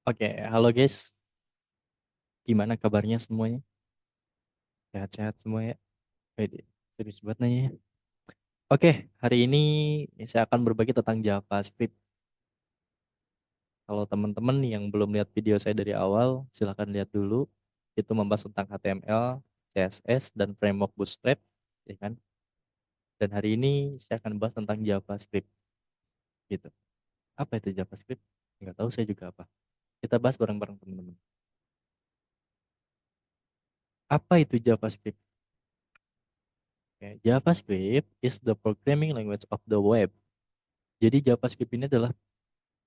Oke, halo guys. Gimana kabarnya semuanya? Sehat-sehat semua ya? Wede, serius banget nanya ya. Oke, hari ini saya akan berbagi tentang JavaScript. Kalau teman-teman yang belum lihat video saya dari awal, silahkan lihat dulu. Itu membahas tentang HTML, CSS, dan framework Bootstrap, ya kan? Dan hari ini saya akan bahas tentang JavaScript, gitu. Apa itu JavaScript? Nggak tahu saya juga apa. Kita bahas bareng-bareng teman-teman. Apa itu JavaScript? Oke, JavaScript is the programming language of the web. Jadi JavaScript ini adalah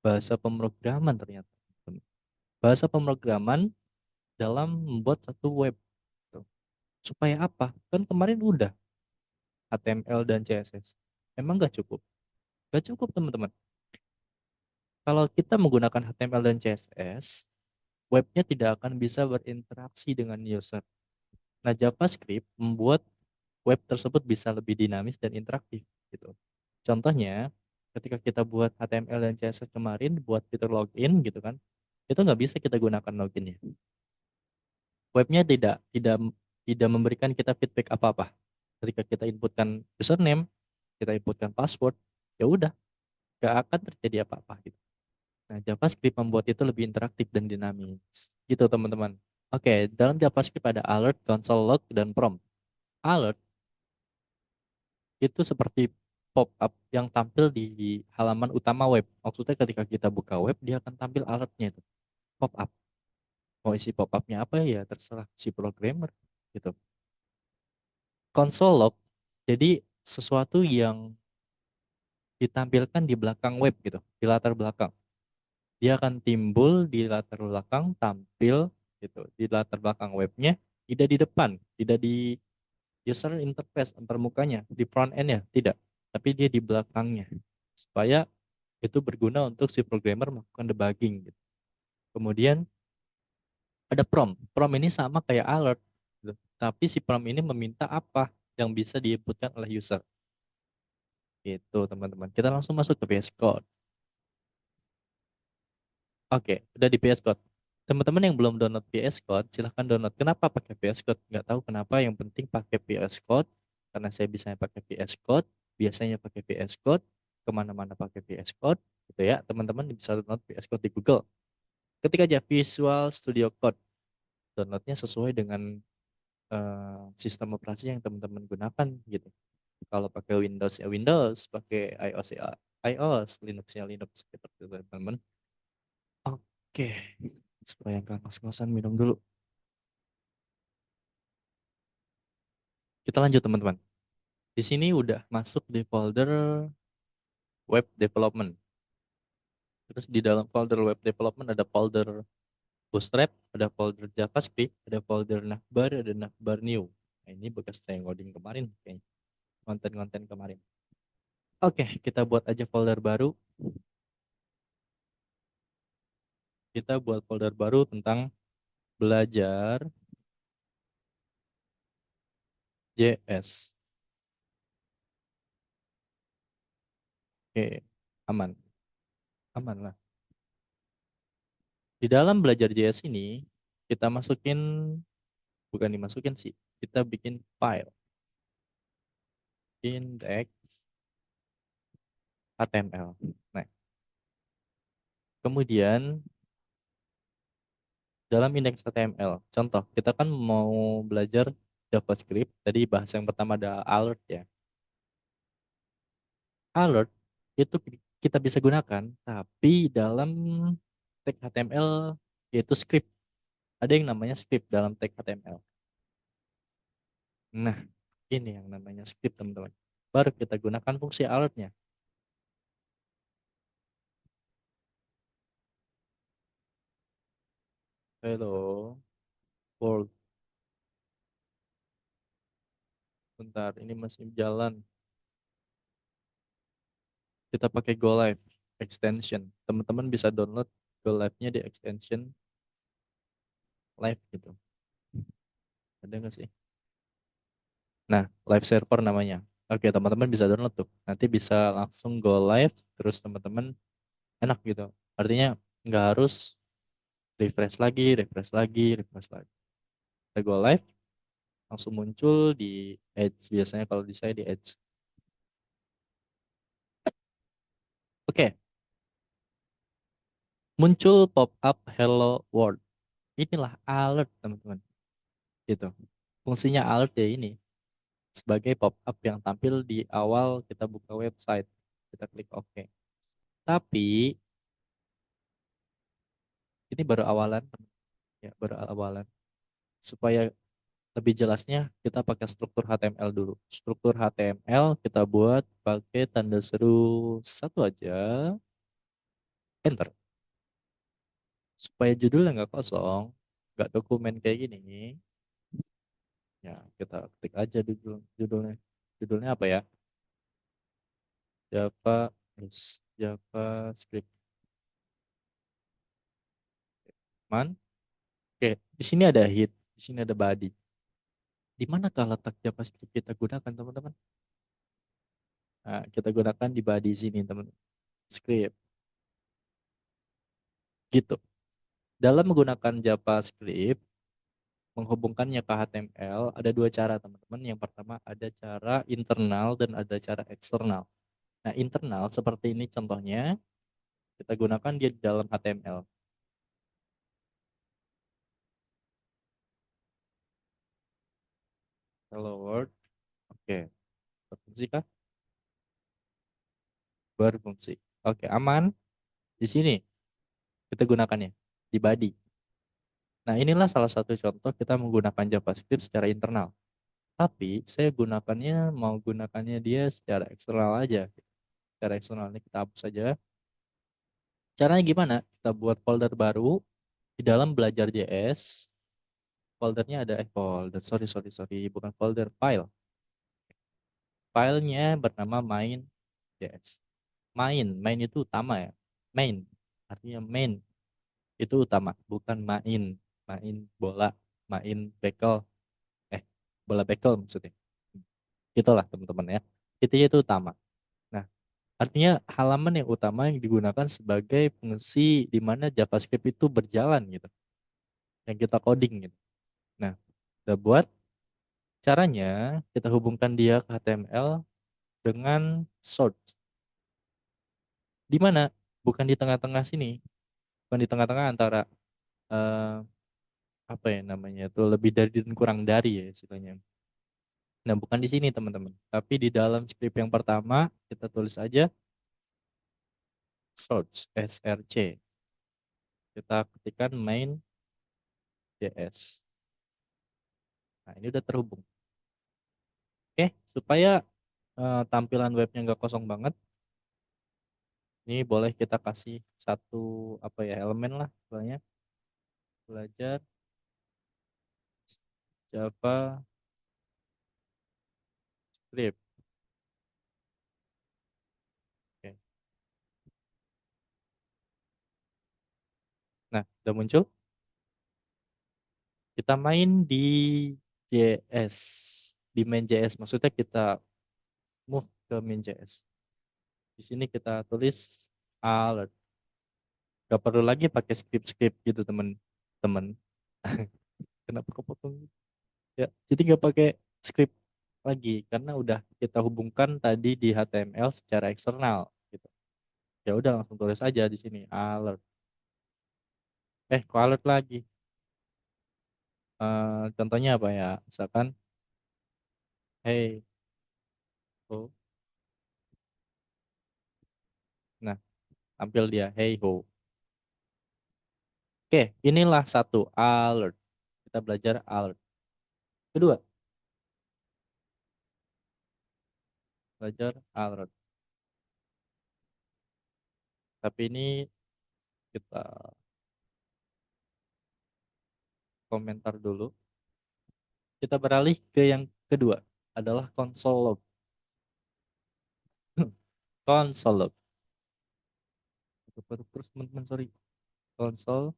bahasa pemrograman ternyata. Bahasa pemrograman dalam membuat satu web. Tuh. Supaya apa? Kan kemarin udah HTML dan CSS. Emang nggak cukup? Nggak cukup teman-teman. Kalau kita menggunakan HTML dan CSS, webnya tidak akan bisa berinteraksi dengan user. Nah, JavaScript membuat web tersebut bisa lebih dinamis dan interaktif gitu. Contohnya, ketika kita buat HTML dan CSS kemarin buat fitur login gitu kan, itu nggak bisa kita gunakan loginnya. Webnya tidak memberikan kita feedback apa-apa. Ketika kita inputkan username, kita inputkan password, ya udah, nggak akan terjadi apa-apa gitu. Nah, JavaScript membuat itu lebih interaktif dan dinamis. Gitu teman-teman. Oke, dalam JavaScript ada alert, console log, dan prompt. Alert itu seperti pop-up yang tampil di halaman utama web. Maksudnya ketika kita buka web, dia akan tampil alertnya itu. Pop-up. Mau isi pop-upnya apa ya terserah si programmer gitu. Console log, jadi sesuatu yang ditampilkan di belakang web gitu, di latar belakang. Dia akan timbul di latar belakang, tampil gitu, di latar belakang webnya, tidak di depan, tidak di user interface antar mukanya, di front end ya, tidak. Tapi dia di belakangnya. Supaya itu berguna untuk si programmer melakukan debugging gitu. Kemudian ada prompt. Prompt ini sama kayak alert gitu. Tapi si prompt ini meminta apa yang bisa diinputkan oleh user. Gitu teman-teman. Kita langsung masuk ke VS Code. Oke, udah di VS Code. Teman-teman yang belum download VS Code, silahkan download. Kenapa pakai VS Code? Nggak tahu kenapa, yang penting pakai VS Code. Karena saya bisa pakai VS Code, biasanya pakai VS Code, kemana-mana pakai VS Code. Gitu ya, teman-teman bisa download VS Code di Google. Ketika aja Visual Studio Code, downloadnya sesuai dengan sistem operasi yang teman-teman gunakan gitu. Kalau pakai Windows ya Windows, pakai iOS ya iOS, Linux ya Linux gitu teman-teman. Oke, supaya nggak ngos-ngosan minum dulu. Kita lanjut teman-teman. Di sini udah masuk di folder web development. Terus di dalam folder web development ada folder Bootstrap, ada folder JavaScript, ada folder navbar, ada navbar new. Nah, ini bekas saya ngoding kemarin kayaknya. Konten-konten kemarin. Oke, kita buat aja folder baru. Kita buat folder baru tentang belajar JS. Oke, aman. Aman lah. Di dalam belajar JS ini, kita masukin, bukan dimasukin sih, kita bikin file index HTML. Nah, kemudian dalam index HTML, contoh, kita kan mau belajar JavaScript, tadi bahasa yang pertama ada alert ya. Alert itu kita bisa gunakan, tapi dalam tag HTML yaitu script. Ada yang namanya script dalam tag HTML. Nah, ini yang namanya script teman-teman. Baru kita gunakan fungsi alertnya. Hello, world. Bentar, ini masih jalan. Kita pakai Go Live extension. Teman-teman bisa download Go Live-nya di extension live gitu. Ada nggak sih? Nah, live server namanya. Oke, teman-teman bisa download tuh. Nanti bisa langsung go live, terus teman-teman enak gitu. Artinya nggak harus refresh lagi, refresh lagi. Kita go live, langsung muncul di Edge. Biasanya kalau di saya di Edge. Oke, muncul pop up Hello World. Inilah alert teman-teman. Gitu. Fungsinya alert ya ini sebagai pop up yang tampil di awal kita buka website. Kita klik OK. Tapi ini baru awalan, ya baru awalan. Supaya lebih jelasnya kita pakai struktur HTML dulu. Struktur HTML kita buat pakai tanda seru satu aja, enter. Supaya judulnya nggak kosong, nggak dokumen kayak gini. Ya kita ketik aja judulnya. Judulnya apa ya? Java, JavaScript. Man. Oke, di sini ada hit, di sini ada body. Di manakah letak JavaScript kita gunakan, teman-teman? Nah, kita gunakan di body sini, teman. Script, gitu. Dalam menggunakan JavaScript, menghubungkannya ke HTML, ada dua cara, teman-teman. Yang pertama, ada cara internal dan ada cara eksternal. Nah, internal seperti ini contohnya, kita gunakan dia di dalam HTML. Hello World, oke. Berfungsi kah? Berfungsi. Oke, aman. Di sini kita gunakannya di body. Nah, inilah salah satu contoh kita menggunakan JavaScript secara internal. Tapi saya mau gunakannya dia secara eksternal aja. Secara eksternal ini kita hapus saja. Caranya gimana? Kita buat folder baru di dalam belajar JS. Foldernya ada folder. Sorry, bukan folder, file. Filenya bernama main.js. Main itu utama ya. Main artinya main itu utama, bukan main. Main bola, main bekel, eh bola bekel maksudnya. Itulah teman-teman ya. Itu utama. Nah, artinya halaman yang utama yang digunakan sebagai fungsi di mana JavaScript itu berjalan gitu. Yang kita coding gitu. Nah, kita buat caranya kita hubungkan dia ke HTML dengan source. Di mana? Bukan di tengah-tengah sini. Bukan di tengah-tengah antara eh, apa ya namanya itu lebih dari dan kurang dari ya istilahnya. Nah, bukan di sini teman-teman. Tapi di dalam script yang pertama kita tulis aja source src. Kita ketikkan main.js. Nah, ini udah terhubung. Oke, supaya tampilan webnya nggak kosong banget, ini boleh kita kasih satu apa ya elemen lah, misalnya belajar JavaScript. Oke. Nah, udah muncul. Kita main di JS, di main JS. Maksudnya kita move ke main JS. Di sini kita tulis alert. Gak perlu lagi pakai script-script gitu teman-teman. Kenapa kepotong? Ya, jadi nggak pakai script lagi karena udah kita hubungkan tadi di HTML secara eksternal gitu. Ya udah langsung tulis aja di sini alert. Kok alert lagi? Contohnya apa ya? Misalkan, hey, ho. Nah, tampil dia, hey ho. Oke, inilah satu alert. Kita belajar alert. Kedua, belajar alert. Tapi ini kita komentar dulu. Kita beralih ke yang kedua, adalah console log. Console log. Terus teman-teman, sorry. Console,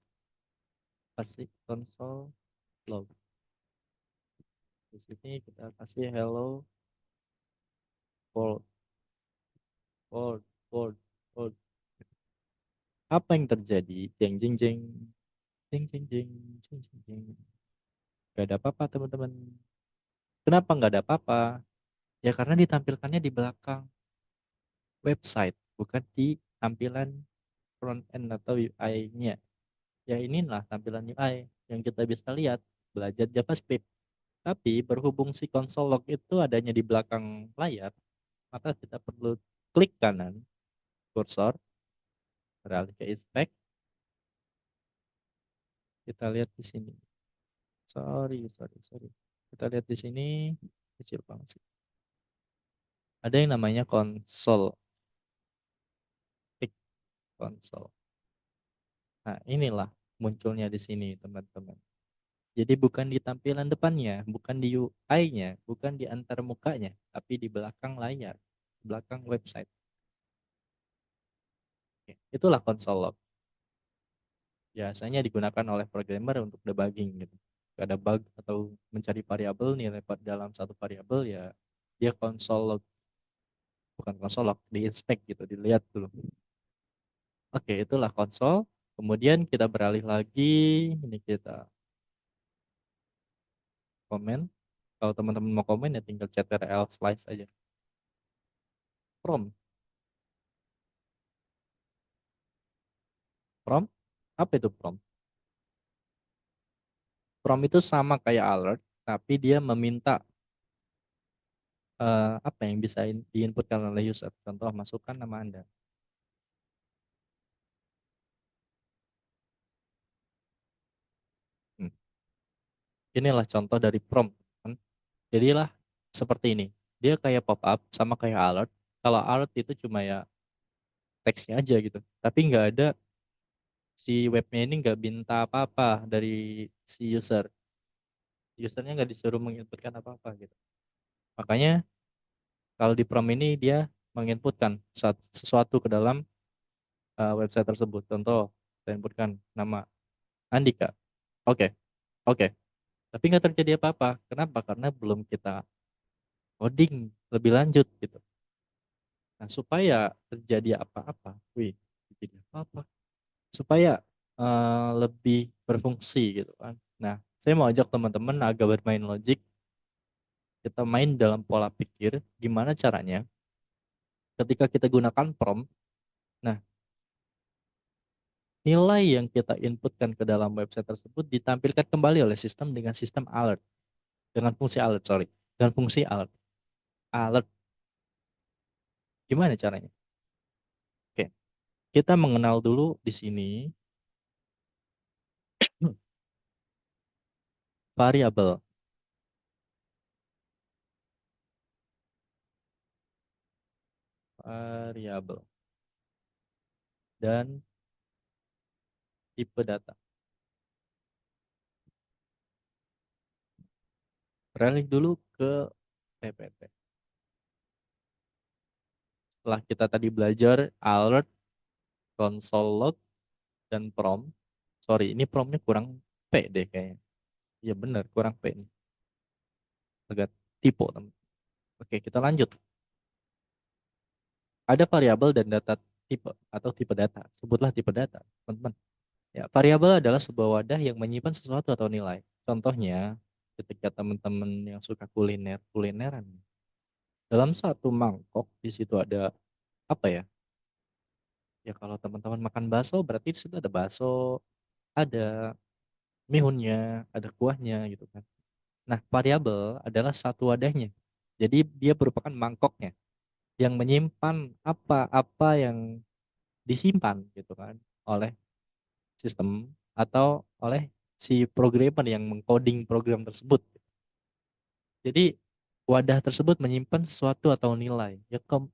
kasih console log. Di sini kita kasih hello world, world, world, world. Apa yang terjadi? Jeng, jeng, jeng. Jing, jing, jing, jing, jing, jing. Gak ada apa-apa teman-teman. Kenapa nggak ada apa-apa? Ya karena ditampilkannya di belakang website, bukan di tampilan front end atau UI-nya. Ya inilah tampilan UI yang kita bisa lihat belajar JavaScript. Tapi berhubung si console log itu adanya di belakang layar, maka kita perlu klik kanan kursor, beralih ke inspect, kita lihat di sini. Sorry, sorry, sorry. Kita lihat di sini kecil banget sih. Ada yang namanya console, klik console. Nah, inilah munculnya di sini, teman-teman. Jadi bukan di tampilan depannya, bukan di UI-nya, bukan di antar mukanya, tapi di belakang layar, belakang website. Oke, itulah console log. Biasanya digunakan oleh programmer untuk debugging gitu. Gak ada bug atau mencari variabel nilai dalam satu variabel, ya dia console log, bukan console log, di inspect gitu, dilihat dulu. Oke, itulah console. Kemudian kita beralih lagi, ini kita komen. Kalau teman-teman mau komen ya tinggal ctrl slice aja. Prompt, prompt, apa itu prompt? Prompt itu sama kayak alert, tapi dia meminta apa yang bisa diinputkan oleh user. Contoh, masukkan nama Anda. Hmm. Inilah contoh dari prompt, kan? Jadilah seperti ini. Dia kayak pop up, sama kayak alert. Kalau alert itu cuma ya teksnya aja gitu. Tapi nggak ada, si webnya ini nggak minta apa-apa dari si user. Usernya nggak disuruh menginputkan apa-apa gitu. Makanya kalau di prompt ini dia menginputkan sesuatu ke dalam website tersebut. Contoh, saya inputkan nama Andika. Oke, oke. Tapi nggak terjadi apa-apa. Kenapa? Karena belum kita coding lebih lanjut gitu. Nah, supaya terjadi apa-apa, terjadi apa-apa, supaya lebih berfungsi gitu kan. Nah, saya mau ajak teman-teman agak bermain logik. Kita main dalam pola pikir, gimana caranya ketika kita gunakan prompt. Nah, nilai yang kita inputkan ke dalam website tersebut ditampilkan kembali oleh sistem dengan sistem alert, dengan fungsi alert, sorry, dengan fungsi alert. Alert, gimana caranya? Oke, kita mengenal dulu di sini variabel, variabel dan tipe data. Beralih dulu ke PPT. Setelah kita tadi belajar alert, console log, dan prompt. Sorry, ini promptnya kurang P deh kayaknya. Iya benar, kurang P nih. Agak typo, teman. Oke, kita lanjut. Ada variabel dan data tipe atau tipe data. Sebutlah tipe data, teman-teman. Ya, variabel adalah sebuah wadah yang menyimpan sesuatu atau nilai. Contohnya, ketika teman-teman yang suka kulineran, dalam satu mangkok di situ ada apa ya? Ya kalau teman-teman makan bakso, berarti di situ ada bakso, ada mihunnya, ada kuahnya gitu kan. Nah, variabel adalah satu wadahnya. Jadi dia merupakan mangkoknya yang menyimpan apa-apa yang disimpan gitu kan oleh sistem atau oleh si programmer yang mengcoding program tersebut. Jadi wadah tersebut menyimpan sesuatu atau nilai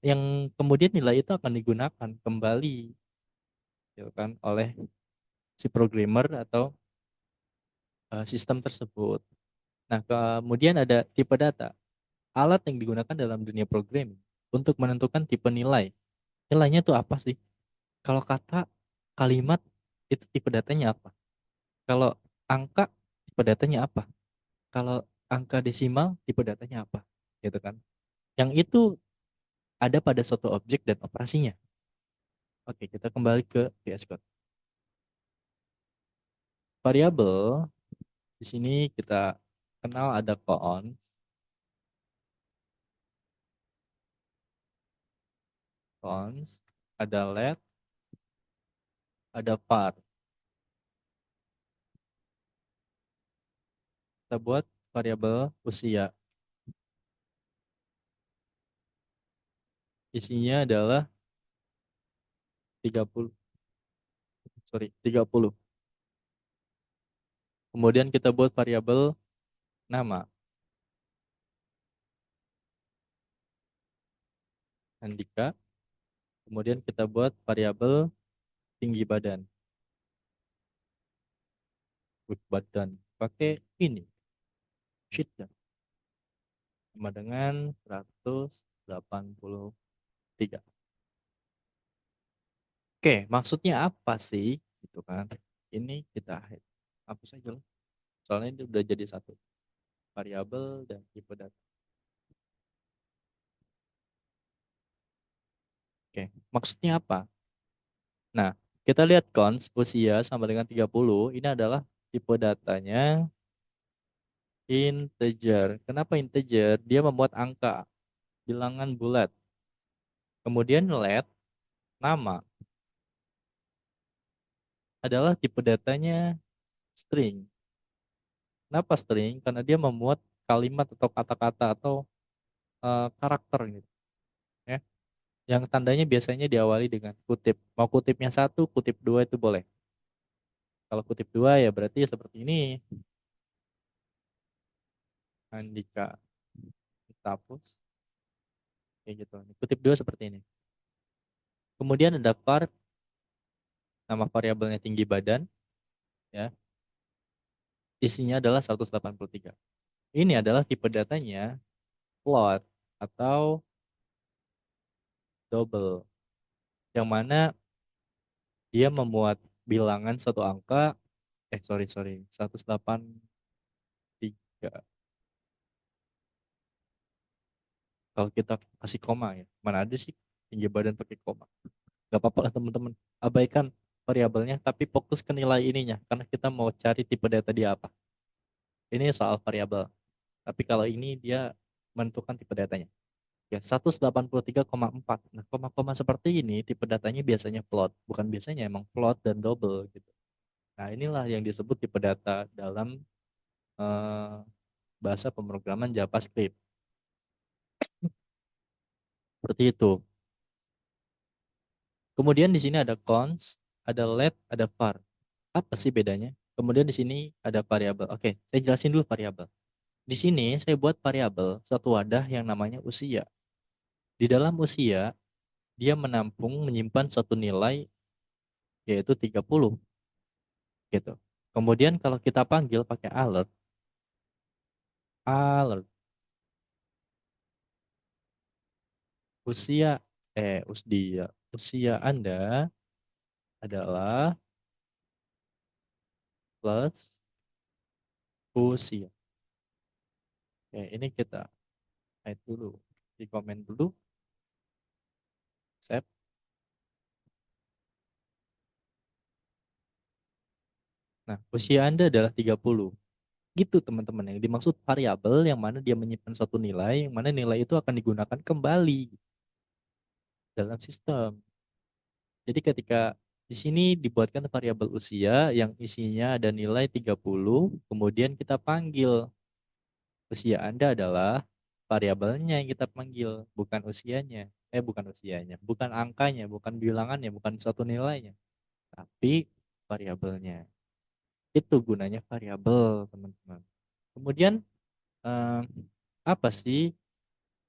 yang kemudian nilai itu akan digunakan kembali gitu kan oleh si programmer atau sistem tersebut. Nah, kemudian ada tipe data, alat yang digunakan dalam dunia programming untuk menentukan tipe nilai. Nilainya itu apa sih? Kalau kata, kalimat, itu tipe datanya apa? Kalau angka, tipe datanya apa? Kalau angka desimal, tipe datanya apa? Gitu kan. Yang itu ada pada suatu objek dan operasinya. Oke, kita kembali ke VS Code. variabel di sini kita kenal ada cons, ada let, ada var. Kita buat variabel usia. Isinya adalah 30, 30. Kemudian kita buat variabel nama, Andika. Kemudian kita buat variabel tinggi badan, berat badan. Pakai ini, sheet sama dengan 183. Oke, maksudnya apa sih? Gitu kan. Ini kita hapus aja loh. Soalnya ini udah jadi satu variabel dan tipe data. Oke, maksudnya apa? Nah, kita lihat cons usia sama dengan 30. Ini adalah tipe datanya integer. Kenapa integer? Dia membuat angka, bilangan bulat. Kemudian let, nama, adalah tipe datanya string. Kenapa string? Karena dia memuat kalimat atau kata-kata atau karakter gitu. Ya. Yang tandanya biasanya diawali dengan kutip. Mau kutipnya satu, kutip dua itu boleh. Kalau kutip dua ya berarti seperti ini. Andika kita hapus. Kayak gitu. Kutip dua seperti ini. Kemudian ada var, nama variabelnya tinggi badan. Ya. Isinya adalah 183. Ini adalah tipe datanya float atau double. Yang mana dia memuat bilangan suatu angka, sorry, 183. Kalau kita kasih koma ya, mana ada sih tinggi badan pakai koma? Gak apa-apa lah teman-teman, abaikan variabelnya, tapi fokus ke nilai ininya, karena kita mau cari tipe data dia apa. Ini soal variabel, tapi kalau ini dia menentukan tipe datanya. Ya, 183,4. Nah, koma-koma seperti ini, tipe datanya biasanya float. Bukan biasanya, emang float dan double gitu. Nah, inilah yang disebut tipe data dalam eh, bahasa pemrograman JavaScript. Seperti itu. Kemudian di sini ada cons, ada let, ada var. Apa sih bedanya? Kemudian di sini ada variabel. Oke, saya jelasin dulu variabel. Di sini saya buat variabel suatu wadah yang namanya usia. Di dalam usia, dia menampung menyimpan suatu nilai yaitu 30 gitu. Kemudian kalau kita panggil pakai alert, alert usia usia Anda adalah plus usia. Oke, ini kita hide dulu, di komen dulu, save. Nah, usia Anda adalah 30. Gitu teman-teman, yang dimaksud variabel yang mana dia menyimpan suatu nilai, yang mana nilai itu akan digunakan kembali dalam sistem. Jadi ketika di sini dibuatkan variabel usia yang isinya ada nilai 30, kemudian kita panggil usia Anda adalah variabelnya yang kita panggil, bukan usianya. Bukan usianya, bukan angkanya, bukan bilangannya, bukan suatu nilainya, tapi variabelnya. Itu gunanya variabel, teman-teman. Kemudian eh, apa sih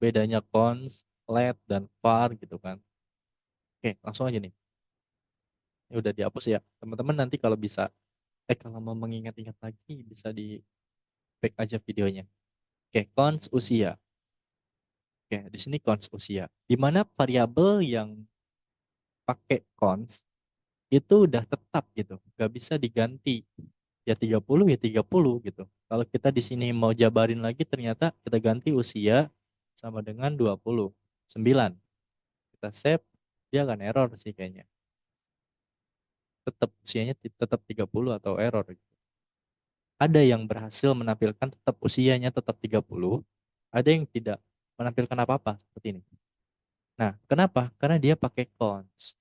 bedanya cons, let, dan var gitu kan? Oke, langsung aja nih. Ini udah dihapus ya. Teman-teman nanti kalau bisa, kalau mau mengingat-ingat lagi bisa di back aja videonya. Oke, cons usia. Oke, di sini cons usia. Di mana variabel yang pakai cons itu udah tetap gitu, nggak bisa diganti. Ya 30 ya 30 gitu. Kalau kita di sini mau jabarin lagi ternyata kita ganti usia sama dengan 29. Kita save, dia akan error sih kayaknya. Tetap usianya tetap 30 atau error gitu. Ada yang berhasil menampilkan tetap usianya tetap 30, ada yang tidak menampilkan apa-apa seperti ini. Nah, kenapa? Karena dia pakai cons.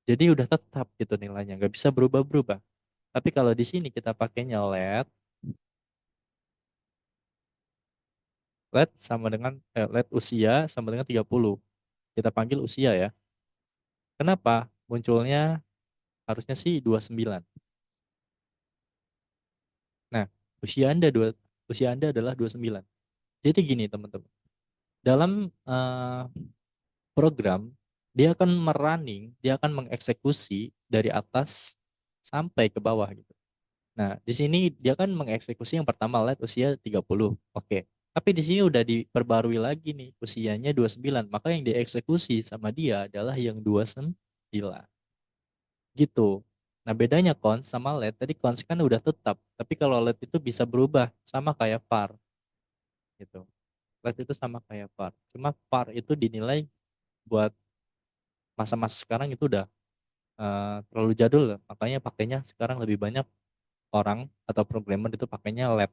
Jadi udah tetap gitu nilainya, nggak bisa berubah-berubah. Tapi kalau di sini kita pakainya let sama dengan let usia sama dengan 30. Kita panggil usia ya. Kenapa? Munculnya harusnya sih 29. Nah, usia Anda usia Anda adalah 29. Jadi gini teman-teman. Dalam program dia akan dia akan mengeksekusi dari atas sampai ke bawah gitu. Nah, di sini dia kan mengeksekusi yang pertama let usia 30. Oke. Tapi di sini udah diperbarui lagi nih, usianya 29. Maka yang dieksekusi sama dia adalah yang 29. Gitu. Nah, bedanya cons sama let, tadi cons kan udah tetap. Tapi kalau let itu bisa berubah, sama kayak var gitu. Let itu sama kayak var. Cuma var itu dinilai buat masa-masa sekarang itu udah terlalu jadul lah. Makanya pakainya sekarang lebih banyak orang atau programmer itu pakainya lab.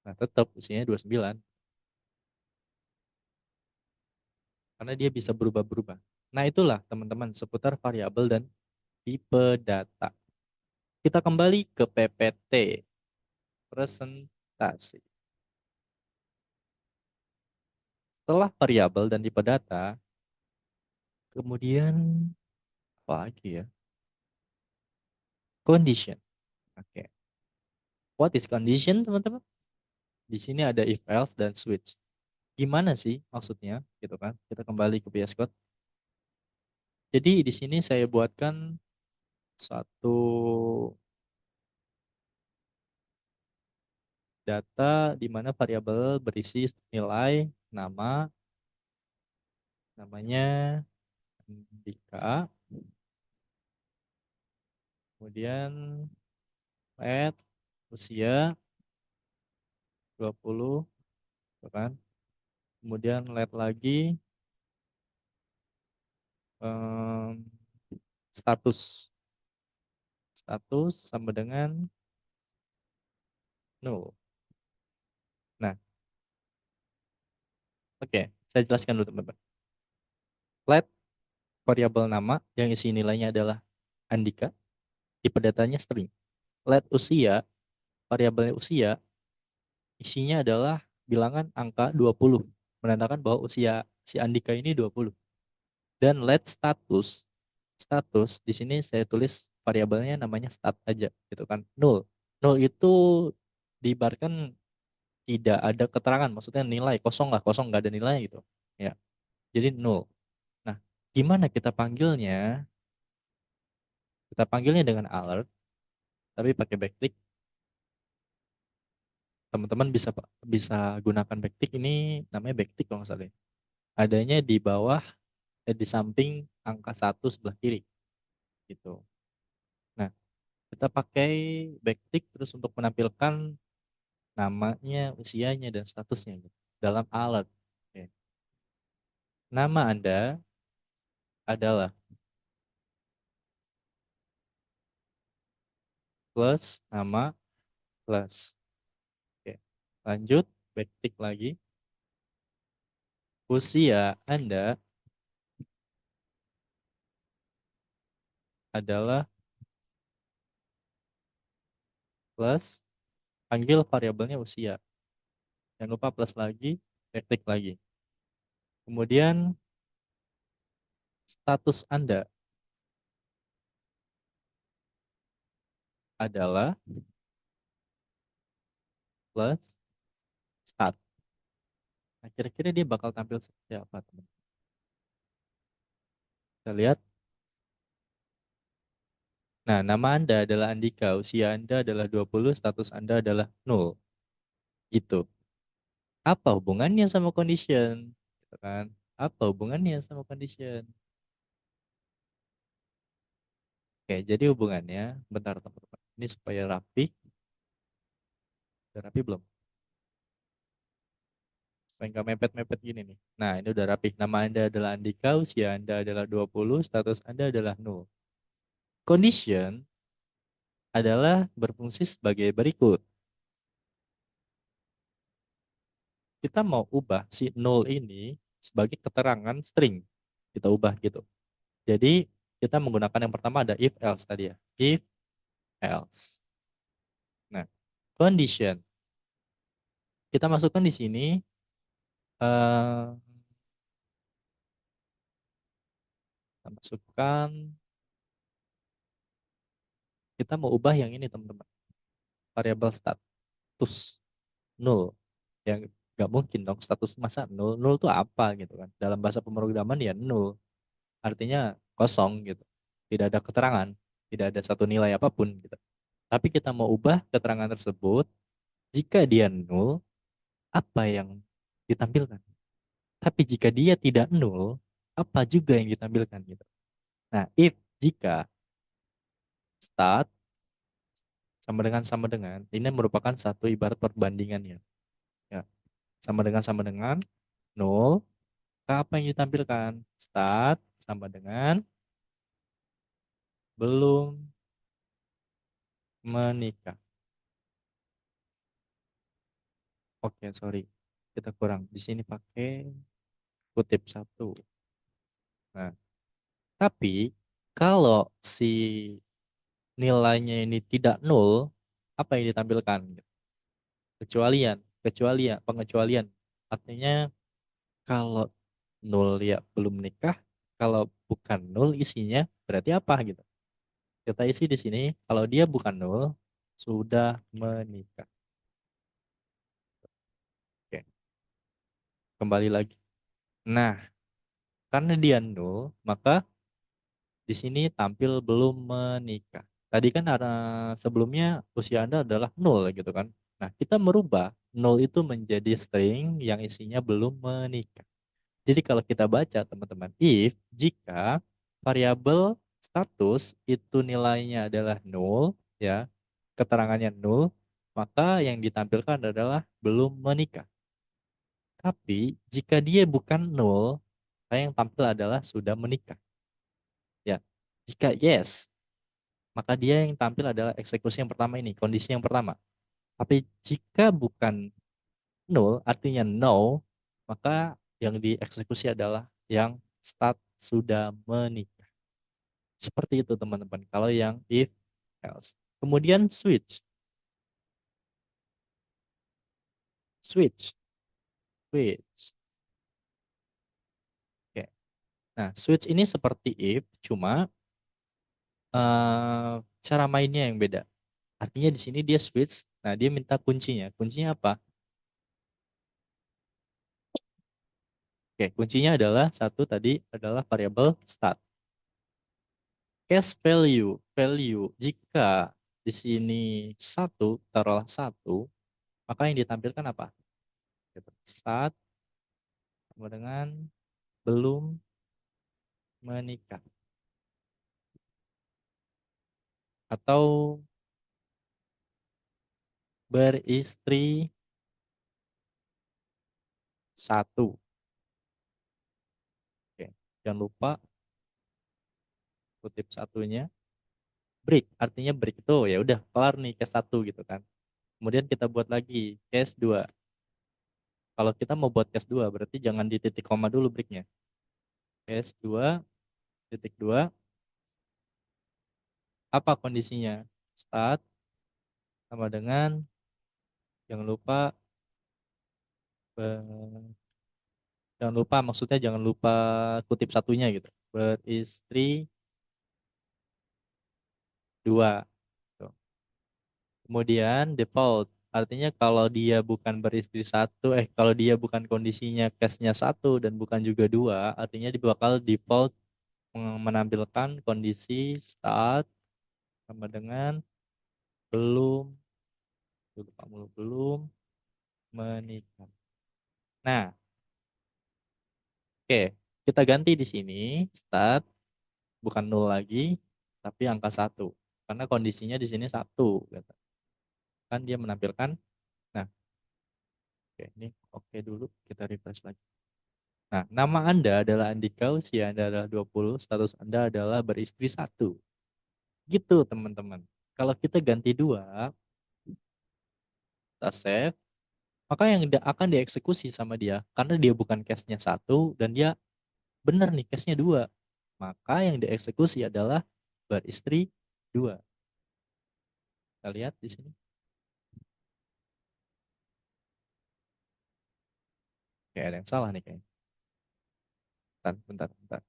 Nah, tetap usianya 29 karena dia bisa berubah-berubah. Nah, itulah teman-teman seputar variabel dan tipe data. Kita kembali ke PPT, presentasi. Setelah variabel dan tipe data, kemudian apa lagi ya? Condition. Oke. What is condition, teman-teman? Di sini ada if else dan switch. Gimana sih maksudnya gitu kan? Kita kembali ke VS Code. Jadi di sini saya buatkan satu data di mana variabel berisi nilai, namanya Dika, kemudian let usia 20, gitu kan? Kemudian let lagi em, status. Status sama dengan null. Nah, oke, saya jelaskan dulu teman-teman. Let variabel nama yang isi nilainya adalah Andika, tipe datanya string. Let usia, variabelnya usia, isinya adalah bilangan angka 20, menandakan bahwa usia si Andika ini 20. Dan let status, status di sini saya tulis variabelnya namanya stat aja gitu kan, null. Null itu diibaratkan tidak ada keterangan, maksudnya nilai kosong lah, kosong nggak ada nilai gitu. Ya, jadi null. Nah, gimana kita panggilnya? Kita panggilnya dengan alert, tapi pakai backtick. Teman-teman bisa bisa gunakan backtick ini, namanya backtick kalau nggak salah ya. Adanya di bawah, di samping angka satu sebelah kiri gitu. Nah, kita pakai backtick terus untuk menampilkan namanya, usianya dan statusnya gitu, dalam alert. Oke. Nama Anda adalah plus nama plus. Oke. Lanjut, backtick lagi. Usia Anda adalah plus, panggil variabelnya usia. Jangan lupa plus lagi, backtick lagi. Kemudian status Anda adalah plus start. Nah, kira-kira dia bakal tampil seperti apa, teman? Kita lihat. Nah, nama Anda adalah Andika, usia Anda adalah 20, status Anda adalah nol. Gitu. Apa hubungannya sama condition? Gitu kan? Apa hubungannya sama condition? Oke, jadi hubungannya, bentar teman-teman. Ini supaya rapi. Udah rapi belum? Supaya nggak mepet-mepet gini nih. Nah, ini udah rapi. Nama Anda adalah Andika, usia Anda adalah 20, status Anda adalah nol. Condition adalah berfungsi sebagai berikut. Kita mau ubah si null ini sebagai keterangan string. Kita ubah gitu. Jadi kita menggunakan yang pertama ada if else tadi ya. If else. Nah, condition. Kita masukkan di sini eh kita masukkan kita mau ubah yang ini teman-teman. Variabel status null. Yang nggak mungkin dong status masa null. Null itu apa gitu kan. Dalam bahasa pemrograman ya null. Artinya kosong gitu. Tidak ada keterangan. Tidak ada satu nilai apapun gitu. Tapi kita mau ubah keterangan tersebut. Jika dia null, apa yang ditampilkan? Tapi jika dia tidak null, apa juga yang ditampilkan gitu. Nah, if jika start sama dengan ini merupakan satu ibarat perbandingan ya. Ya, sama dengan null, apa yang ditampilkan? Start sama dengan belum menikah. Oke, sorry. Kita kurang. Di sini pakai kutip satu. Nah, tapi kalau si nilainya ini tidak nol, apa yang ditampilkan? Kecualian, pengecualian. Artinya kalau nol ya belum nikah, kalau bukan nol isinya berarti apa gitu. Kita isi di sini, kalau dia bukan nol, sudah menikah. Oke, kembali lagi. Nah, karena dia nol, maka di sini tampil belum menikah. Tadi kan ada sebelumnya usia Anda adalah nol gitu kan. Nah, kita merubah nol itu menjadi string yang isinya belum menikah. Jadi kalau kita baca teman-teman, if jika variabel status itu nilainya adalah nol, ya, keterangannya nol, maka yang ditampilkan adalah belum menikah. Tapi jika dia bukan nol, maka yang tampil adalah sudah menikah. Ya, jika yes, maka dia yang tampil adalah eksekusi yang pertama ini, kondisi yang pertama. Tapi jika bukan nol, artinya no, maka yang dieksekusi adalah yang start sudah menikah. Seperti itu teman-teman. Kalau yang if else. Kemudian switch. Switch. Switch. Oke. Nah, switch ini seperti if, cuma cara mainnya yang beda. Artinya di sini dia switch. Nah, dia minta kuncinya. Kuncinya apa? Oke, kuncinya adalah satu tadi adalah variabel start. Cache value, jika di sini satu, taruhlah satu, maka yang ditampilkan apa? Gitu. Start sama dengan belum menikah atau beristri satu. Oke, jangan lupa kutip satunya. Break, artinya break itu ya udah kelar nih case satu gitu kan. Kemudian kita buat lagi case 2. Kalau kita mau buat case 2 berarti jangan di titik koma dulu breaknya. Case 2 titik 2 apa kondisinya? Start sama dengan jangan lupa ber- jangan lupa maksudnya jangan lupa kutip satunya gitu. Beristri dua. Tuh. Kemudian default artinya kalau dia bukan beristri satu, kalau dia bukan kondisinya case-nya satu dan bukan juga dua, artinya dia bakal default menampilkan kondisi start sama dengan belum, lupa mulu, belum menikah. Nah, oke, kita ganti di sini start bukan nol lagi, tapi angka satu karena kondisinya di sini satu, gitu. Kan dia menampilkan. Nah, oke, ini oke dulu kita refresh lagi. Nah, nama Anda adalah Andika, usia Anda adalah 20, status Anda adalah beristri satu. Gitu teman-teman. Kalau kita ganti dua, kita save, maka yang akan dieksekusi sama dia, karena dia bukan case-nya satu, dan dia benar nih case-nya dua. Maka yang dieksekusi adalah beristri dua. Kita lihat di sini. Kayak ada yang salah nih kayaknya. Bentar, bentar, bentar.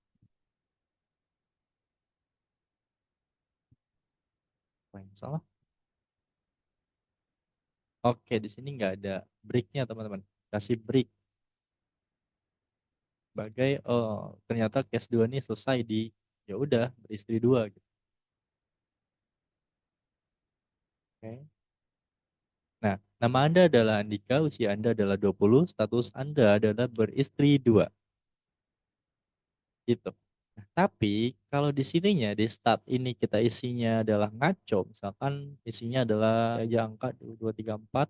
Apa yang salah? Oke, di sini nggak ada break-nya teman-teman. Kasih break. Sebagai, oh, ternyata case 2 ini selesai di, ya udah, beristri dua gitu. Oke. Nah, nama Anda adalah Andika, usia Anda adalah 20, status Anda adalah beristri dua. Gitu. Nah, tapi kalau di sininya di start ini kita isinya adalah ngaco, misalkan isinya adalah aja angka 2, 3, 4.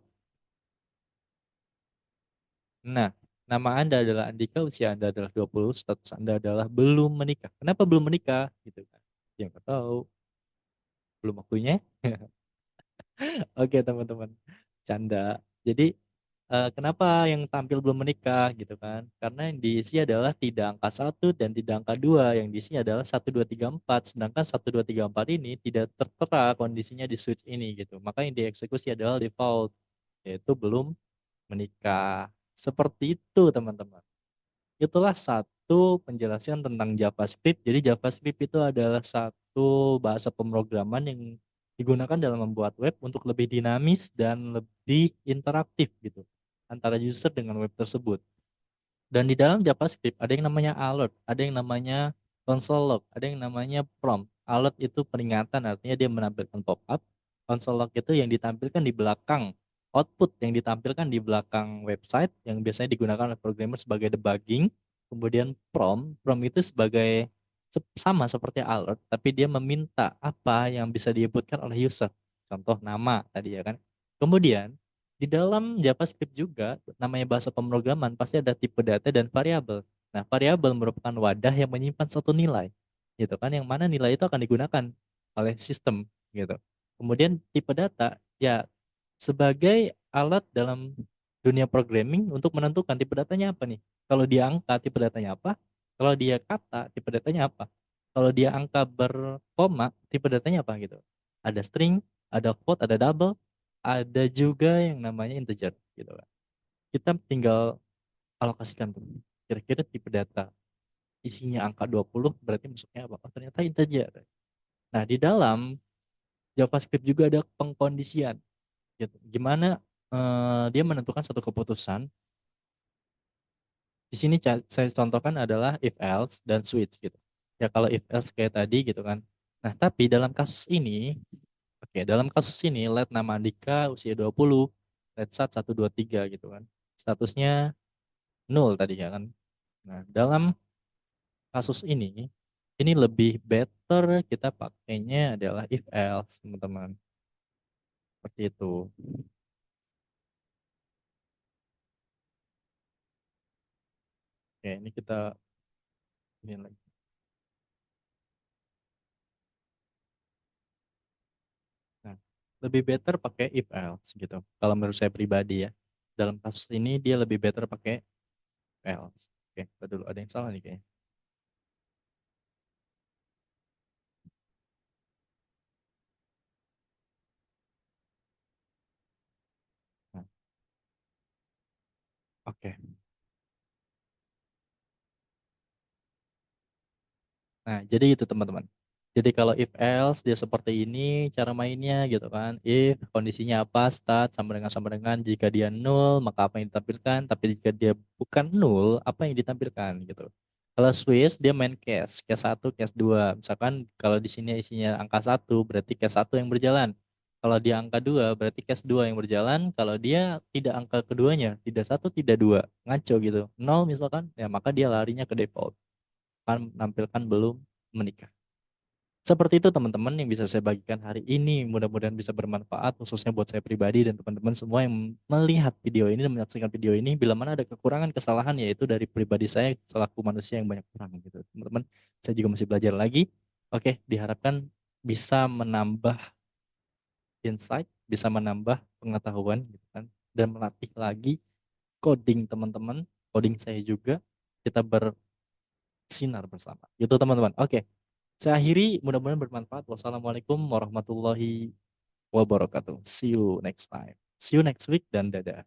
Nah, nama Anda adalah Andika, usia Anda adalah 20, status Anda adalah belum menikah. Kenapa belum menikah? Gitu kan. Yang nggak tahu, belum waktunya. Oke, teman-teman. Canda. Jadi kenapa yang tampil belum menikah gitu kan? Karena yang diisi adalah tidak angka satu dan tidak angka dua. Yang diisi adalah 1, 2, 3, 4. Sedangkan 1, 2, 3, 4 ini tidak tertera kondisinya di switch ini gitu. Maka yang dieksekusi adalah default, yaitu belum menikah. Seperti itu teman-teman. Itulah satu penjelasan tentang JavaScript. Jadi JavaScript itu adalah satu bahasa pemrograman yang digunakan dalam membuat web untuk lebih dinamis dan lebih interaktif gitu antara user dengan web tersebut. Dan di dalam JavaScript ada yang namanya alert, ada yang namanya console log, ada yang namanya prompt. Alert itu peringatan, artinya dia menampilkan pop-up. Console log itu yang ditampilkan di belakang output, yang ditampilkan di belakang website, yang biasanya digunakan oleh programmer sebagai debugging. Kemudian prompt itu sebagai sama seperti alert, tapi dia meminta apa yang bisa diinputkan oleh user. Contoh nama tadi ya kan. Kemudian di dalam JavaScript juga, namanya bahasa pemrograman, pasti ada tipe data dan variabel. Nah, variabel merupakan wadah yang menyimpan suatu nilai, gitu kan, yang mana nilai itu akan digunakan oleh sistem, gitu. Kemudian tipe data, ya sebagai alat dalam dunia programming untuk menentukan tipe datanya apa nih. Kalau dia angka, tipe datanya apa? Kalau dia kata, tipe datanya apa? Kalau dia angka berkoma, tipe datanya apa gitu. Ada string, ada quote, ada double, ada juga yang namanya integer gitu kan. Kita tinggal alokasikan tuh. Kira-kira tipe data isinya angka 20 berarti masuknya apa? Oh, ternyata integer. Nah, di dalam JavaScript juga ada pengkondisian gitu. Gimana dia menentukan satu keputusan. Di sini saya contohkan adalah if else dan switch gitu. Ya kalau if else kayak tadi gitu kan. Nah, tapi dalam kasus ini, oke, dalam kasus ini let nama Andika usia 20, let start 1, 2, 3 gitu kan. Statusnya nol tadi ya kan. Nah, dalam kasus ini lebih better kita pakainya adalah if else, teman-teman. Seperti itu. Oke, ini kita ini lagi. Nah, lebih better pakai if else gitu. Kalau menurut saya pribadi ya. Dalam kasus ini dia lebih better pakai if else. Oke, kita dulu ada yang salah nih kayaknya. Nah, oke. Nah, jadi itu teman-teman. Jadi kalau if else dia seperti ini cara mainnya gitu kan. If kondisinya apa, start sama dengan jika dia nol maka apa yang ditampilkan, tapi jika dia bukan nol apa yang ditampilkan gitu. Kalau Swiss dia main case 1, case 2. Misalkan kalau di sini isinya angka 1 berarti case 1 yang berjalan. Kalau dia angka 2 berarti case 2 yang berjalan. Kalau dia tidak angka keduanya, tidak satu, tidak dua, ngaco gitu. Nol misalkan, ya maka dia larinya ke default akan menampilkan belum menikah. Seperti itu teman-teman yang bisa saya bagikan hari ini. Mudah-mudahan bisa bermanfaat khususnya buat saya pribadi dan teman-teman semua yang melihat video ini dan menyaksikan video ini. Bila mana ada kekurangan kesalahan yaitu dari pribadi saya selaku manusia yang banyak kurang gitu. Teman-teman, saya juga masih belajar lagi. Oke, diharapkan bisa menambah insight, bisa menambah pengetahuan gitu kan, dan melatih lagi coding teman-teman, coding saya juga, kita bersinar bersama. Gitu teman-teman. Oke, saya akhiri, mudah-mudahan bermanfaat. Wassalamualaikum warahmatullahi wabarakatuh. See you next time. See you next week dan dadah.